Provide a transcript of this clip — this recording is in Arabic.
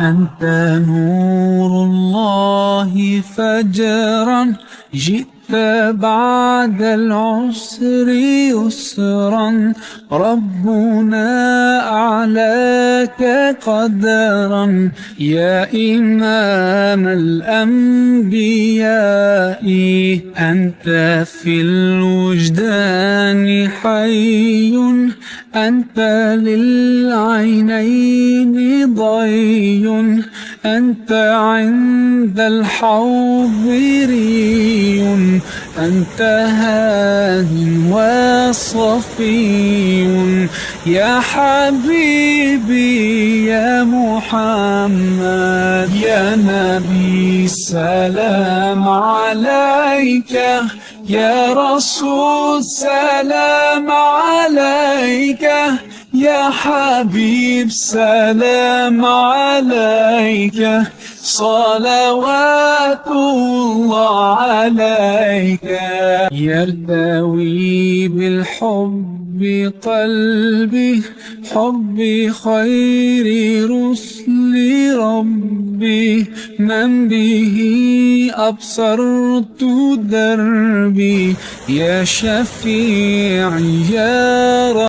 أنت نور الله فجرا جئت بعد العسر يسرا ربنا أعلاك قدرا يا إمام الأنبياء أنت في الوجدان حي أنت للعينين ضي أنت عند الحوض ري أنت هاد وصفي يا حبيبي يا محمد يا نبي سلام عليك يا رسول سلام عليك يا حبيب سلام عليك صلوات الله عليك يرتوي بالحب قلبي حب خير رسل ربي من به أبصرت دربي يا شفيعي يا رب